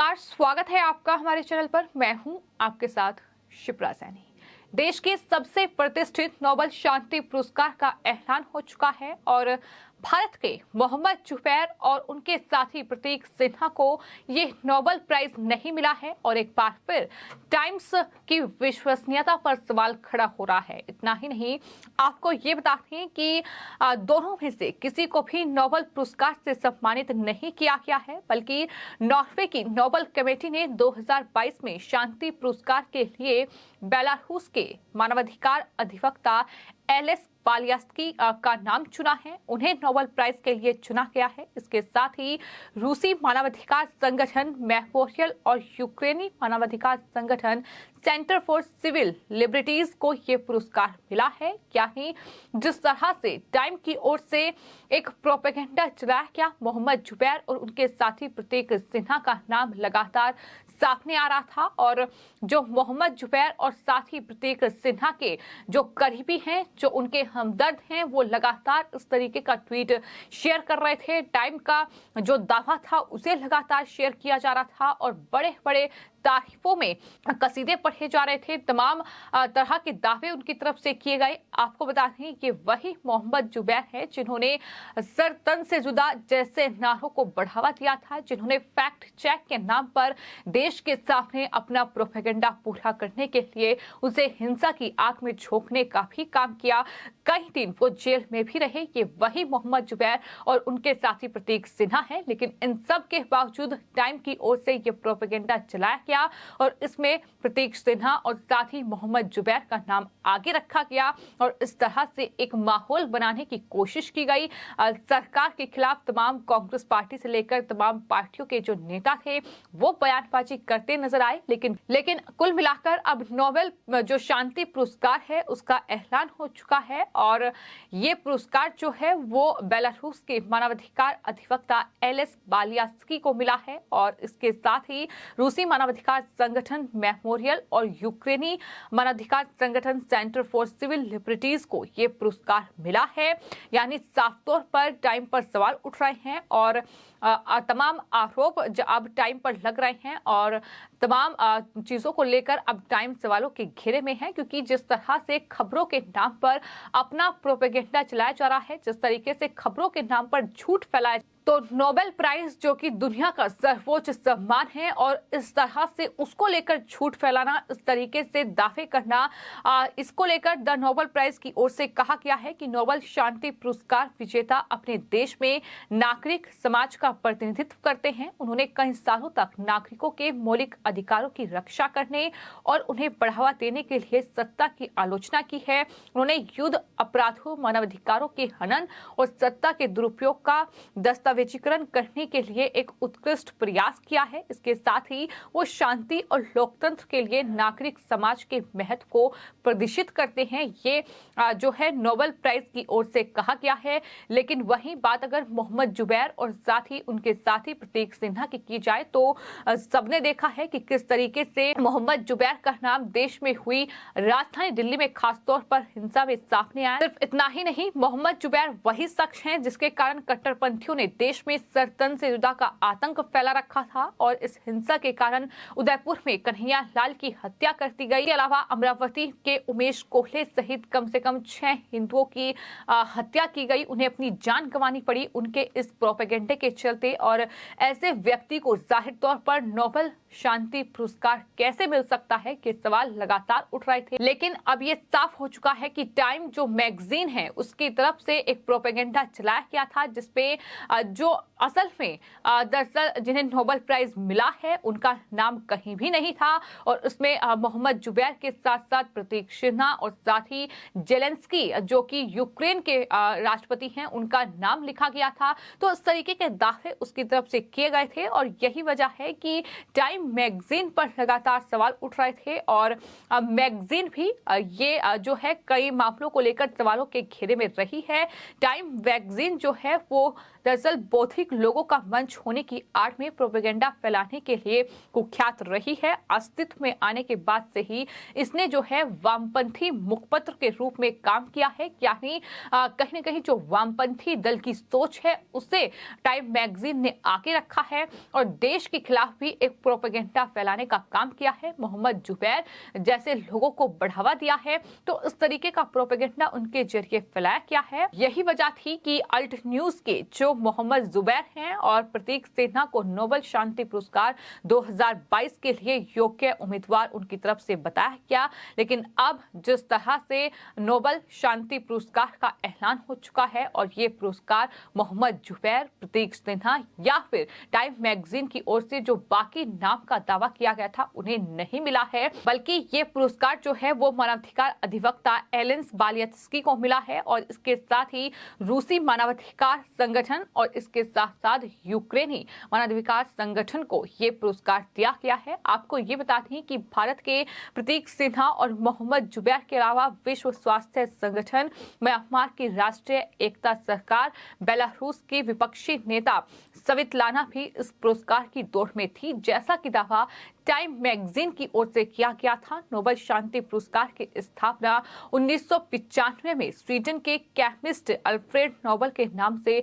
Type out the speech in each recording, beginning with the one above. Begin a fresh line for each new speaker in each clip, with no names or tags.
नमस्कार, स्वागत है आपका हमारे चैनल पर। मैं हूं आपके साथ शिप्रा सैनी। देश के सबसे प्रतिष्ठित नोबेल शांति पुरस्कार का ऐलान हो चुका है और भारत के मोहम्मद जुबैर और उनके साथी प्रतीक सिन्हा को ये नोबेल प्राइज नहीं मिला है और एक बार फिर टाइम्स की विश्वसनीयता पर सवाल खड़ा हो रहा है। इतना ही नहीं, आपको ये बता दें कि दोनों में से किसी को भी नोबेल पुरस्कार से सम्मानित नहीं किया गया है, बल्कि नॉर्वे की नोबेल कमेटी ने 2022 में शांति पुरस्कार के लिए बेलारूस के मानवाधिकार अधिवक्ता एलेस बालियास्की का नाम चुना है। उन्हें नोबेल प्राइज के लिए चुना गया है। इसके साथ ही रूसी मानवाधिकार संगठन मेमोरियल और यूक्रेनी मानवाधिकार संगठन सेंटर फॉर सिविल लिबर्टीज को ये पुरस्कार मिला है। यानी जिस तरह से टाइम की ओर से एक प्रोपेगेंडा चलाया गया, मोहम्मद जुबैर और उनके साथी प्रतीक सिन्हा का नाम लगातार सामने आ रहा था और जो मोहम्मद जुबैर और साथी प्रतीक सिन्हा के जो करीबी हैं, जो उनके हमदर्द हैं, वो लगातार इस तरीके का ट्वीट शेयर कर रहे थे। टाइम का जो दावा था उसे लगातार शेयर किया जा रहा था और बड़े बड़े तारीफों में कसीदे पढ़े जा रहे थे। तमाम तरह के दावे उनकी तरफ से किए गए। आपको बता दें कि वही मोहम्मद जुबैर है जिन्होंने सर तन से जुदा जैसे नारों को बढ़ावा दिया था, जिन्होंने फैक्ट चेक के नाम पर देश के सामने अपना प्रोपेगेंडा पूरा करने के लिए उसे हिंसा की आग में झोंकने का भी काम किया। कई दिन वो जेल में भी रहे। ये वही मोहम्मद जुबैर और उनके साथी प्रतीक सिन्हा है। लेकिन इन सब के बावजूद टाइम की ओर से ये प्रोपेगेंडा चलाया गया और इसमें प्रतीक सिन्हा और साथी मोहम्मद जुबैर का नाम आगे रखा गया और इस तरह से एक माहौल बनाने की कोशिश की गई। सरकार के खिलाफ तमाम कांग्रेस पार्टी से लेकर तमाम पार्टियों के जो नेता थे वो बयानबाजी करते नजर आए। लेकिन कुल मिलाकर अब नोबेल जो शांति पुरस्कार है उसका ऐलान हो चुका है और ये पुरस्कार जो है वो बेलारूस के मानवाधिकार अधिवक्ता एलेस बालियास्की को मिला है और इसके साथ ही रूसी मानवाधिकार संगठन मेमोरियल और यूक्रेनी मानवाधिकार संगठन सेंटर फॉर सिविल लिबर्टीज को ये पुरस्कार मिला है। यानी साफ तौर पर टाइम पर सवाल उठ रहे हैं और तमाम आरोप अब टाइम पर लग रहे हैं और तमाम चीजों को लेकर अब टाइम सवालों के घेरे में है, क्योंकि जिस तरह से खबरों के नाम पर अपना प्रोपेगेंडा चलाया जा रहा है, जिस तरीके से खबरों के नाम पर झूठ फैलाया, तो नोबेल प्राइज जो कि दुनिया का सर्वोच्च सम्मान है और इस तरह से उसको लेकर झूठ फैलाना, इस तरीके से दावे करना, इसको लेकर द नोबेल प्राइज की ओर से कहा गया है कि नोबेल शांति पुरस्कार विजेता अपने देश में नागरिक समाज का प्रतिनिधित्व करते हैं। उन्होंने कई सालों तक नागरिकों के मौलिक अधिकारों की रक्षा करने और उन्हें बढ़ावा देने के लिए सत्ता की आलोचना की है। उन्होंने युद्ध अपराधों, मानवाधिकारों के हनन और सत्ता के दुरुपयोग का दस्तावेजीकरण करने के लिए एक उत्कृष्ट प्रयास किया है। इसके साथ ही वो शांति और लोकतंत्र के लिए नागरिक समाज के महत्व को प्रदर्शित करते हैं। ये जो है नोबेल प्राइज की ओर से कहा गया है। लेकिन वही बात अगर मोहम्मद जुबैर और साथ ही उनके साथी प्रतीक सिन्हा की जाए तो सबने देखा है कि किस तरीके से मोहम्मद जुबैर का नाम देश में हुई राजधानी दिल्ली में खासतौर पर हिंसा में सामने आया। सिर्फ इतना ही नहीं, मोहम्मद जुबैर वही शख्स हैं जिसके कारण कट्टरपंथियों ने देश में सरतन से जुदा का आतंक फैला रखा था और इस हिंसा के कारण उदयपुर में कन्हैया लाल की हत्या कर दी गई। इसके अलावा अमरावती के उमेश कोहले सहित कम से कम 6 हिंदुओं की हत्या की गई। उन्हें अपनी जान गंवानी पड़ी उनके इस प्रोपेगेंडे के चलते और ऐसे व्यक्ति को जाहिर तौर पर नोबेल शांति पुरस्कार कैसे मिल सकता है कि सवाल लगातार उठ रहे थे। लेकिन अब ये साफ हो चुका है कि टाइम जो मैगजीन है उसकी तरफ से एक प्रोपेगेंडा चलाया गया था जिसपे जो असल में दरअसल जिन्हें नोबेल प्राइज मिला है उनका नाम कहीं भी नहीं था और उसमें मोहम्मद जुबैर के साथ साथ प्रतीक सिन्हा और साथ ही जेलेंस्की जो कि यूक्रेन के राष्ट्रपति हैं उनका नाम लिखा गया था। तो इस तरीके के दावे उसकी तरफ से किए गए थे और यही वजह है कि टाइम मैगजीन पर लगातार सवाल उठ रहे थे और मैगजीन भी ये जो है कई मामलों को लेकर सवालों के घेरे में रही है। टाइम मैगजीन जो है वो दरअसल बौद्धिक लोगों का मंच होने की आड़ में प्रोपेगेंडा फैलाने के लिए कुख्यात रही है। अस्तित्व में आने के बाद से ही इसने जो है वामपंथी मुखपत्र के रूप में काम किया है। यानी कहीं न कहीं जो वामपंथी दल की सोच है उसे टाइम मैगजीन ने आगे रखा है और देश के खिलाफ भी एक प्रोपेगेंडा फैलाने का काम किया है। मोहम्मद जुबैर जैसे लोगों को बढ़ावा दिया है, तो इस तरीके का प्रोपेगेंडा उनके जरिए फैलाया गया है। यही वजह थी कि अल्ट न्यूज के जो मोहम्मद जुबैर हैं और प्रतीक सिन्हा को नोबेल शांति पुरस्कार 2022 के लिए योग्य उम्मीदवार उनकी तरफ से बताया गया। लेकिन अब जिस तरह से नोबेल शांति पुरस्कार का ऐलान हो चुका है और ये पुरस्कार मोहम्मद जुबैर, प्रतीक सिन्हा या फिर टाइम मैगजीन की ओर से जो बाकी नाम का दावा किया गया था उन्हें नहीं मिला है, बल्कि ये पुरस्कार जो है वो मानवाधिकार अधिवक्ता एलेंस बालियत्स्की को मिला है और इसके साथ ही रूसी मानवाधिकार संगठन और इसके साथ साथ यूक्रेनी मानवाधिकार संगठन को ये पुरस्कार दिया गया है। आपको ये बता दें कि भारत के प्रतीक सिन्हा और मोहम्मद जुबैर के अलावा विश्व स्वास्थ्य संगठन, म्यांमार की राष्ट्रीय एकता सरकार, बेलारूस की विपक्षी नेता सवितलाना भी इस पुरस्कार की दौड़ में थी, जैसा कि दावा टाइम मैगजीन की ओर से किया गया था। नोबेल शांति पुरस्कार की स्थापना 1995 में स्वीडन के केमिस्ट अल्फ्रेड नोबेल के नाम से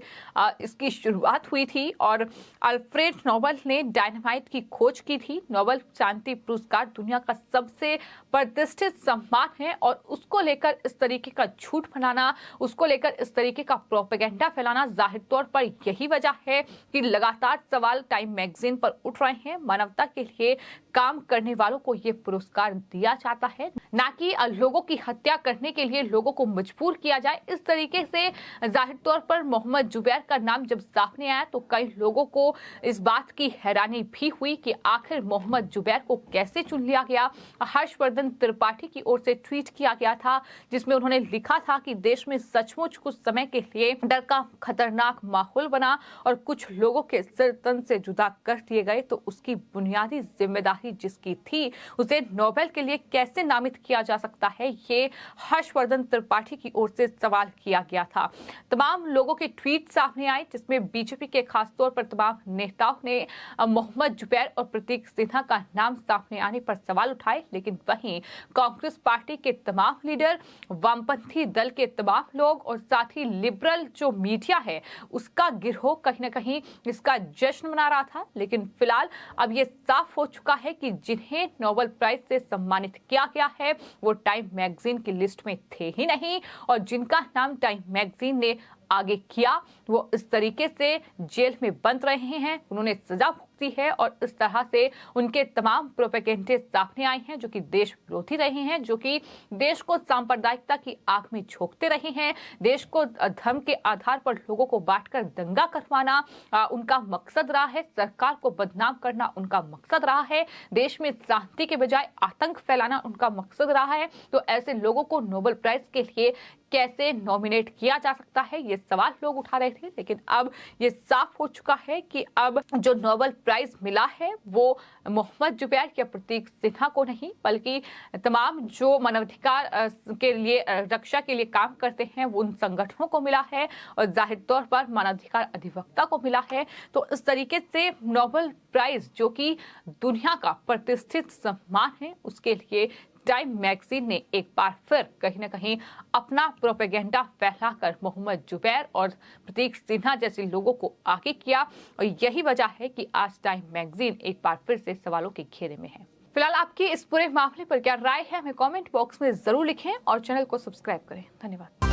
इसकी शुरुआत हुई थी और अल्फ्रेड नोबेल ने डायनामाइट की खोज की थी। नोबेल शांति पुरस्कार दुनिया का सबसे प्रतिष्ठित सम्मान है और उसको लेकर इस तरीके का झूठ फैलाना, उसको लेकर इस तरीके का प्रोपेगेंडा फैलाना, जाहिर तौर पर यही वजह है कि लगातार सवाल टाइम मैगजीन पर उठ रहे हैं। मानवता के लिए काम करने वालों को ये पुरस्कार दिया जाता है, ना कि लोगों की हत्या करने के लिए लोगों को मजबूर किया जाए। इस तरीके से जाहिर तौर पर मोहम्मद जुबैर का नाम जब सामने आया तो कई लोगों को इस बात की हैरानी भी हुई कि आखिर मोहम्मद जुबैर को कैसे चुन लिया गया। हर्षवर्धन त्रिपाठी की ओर से ट्वीट किया गया था जिसमें उन्होंने लिखा था कि देश में सचमुच कुछ समय के लिए डर का खतरनाक माहौल बना और कुछ लोगों के सिर तन से जुदा कर दिए गए, तो उसकी बुनियादी जिम्मेदारी जिसकी थी उसे नोबेल के लिए कैसे नामित किया जा सकता है, ये हर्षवर्धन त्रिपाठी की ओर से सवाल किया गया था। तमाम लोगों के ट्वीट सामने आए जिसमें बीजेपी के खासतौर पर तमाम नेताओं ने मोहम्मद जुबैर और प्रतीक सिन्हा का नाम सामने आने पर सवाल उठाए, लेकिन वहीं कांग्रेस पार्टी के तमाम लीडर, वामपंथी दल के तमाम लोग और साथ ही लिबरल जो मीडिया है उसका गिरोह कहीं न कहीं इसका जश्न मना रहा था। लेकिन फिलहाल अब ये साफ हो चुका है कि जिन्हें नोबेल प्राइज से सम्मानित किया गया है वो टाइम मैगजीन की लिस्ट में थे ही नहीं और जिनका नाम टाइम मैगजीन ने आगे किया वो इस तरीके से जेल में बंद रहे हैं, उन्होंने सजा भुगती है और इस तरह से उनके तमाम प्रोपेगेंडे सामने आए हैं जो कि देश विरोधी रहे हैं, जो कि देश को सांप्रदायिकता की आग में झोंकते रहे हैं। देश को धर्म के आधार पर लोगों को बांटकर दंगा करवाना उनका मकसद रहा है, सरकार को बदनाम करना उनका मकसद रहा है, देश में शांति के बजाय आतंक फैलाना उनका मकसद रहा है। तो ऐसे लोगों को नोबेल प्राइज के लिए कैसे नॉमिनेट किया जा सकता है, ये सवाल लोग उठा रहे थे। लेकिन अब ये साफ हो चुका है कि अब जो नोबेल प्राइज मिला है वो मोहम्मद जुबैर या प्रतीक सिन्हा को नहीं, बल्कि तमाम जो मानवाधिकार के लिए रक्षा के लिए काम करते हैं वो उन संगठनों को मिला है और जाहिर तौर पर मानवाधिकार अधिवक्ता को मिला है। तो इस तरीके से नोबेल प्राइज जो कि दुनिया का प्रतिष्ठित सम्मान है उसके लिए टाइम मैगजीन ने एक बार फिर कहीं न कहीं अपना प्रोपेगेंडा फैलाकर मोहम्मद जुबैर और प्रतीक सिन्हा जैसे लोगों को आगे किया और यही वजह है कि आज टाइम मैगजीन एक बार फिर से सवालों के घेरे में है। फिलहाल आपकी इस पूरे मामले पर क्या राय है हमें कमेंट बॉक्स में जरूर लिखें और चैनल को सब्सक्राइब करें। धन्यवाद।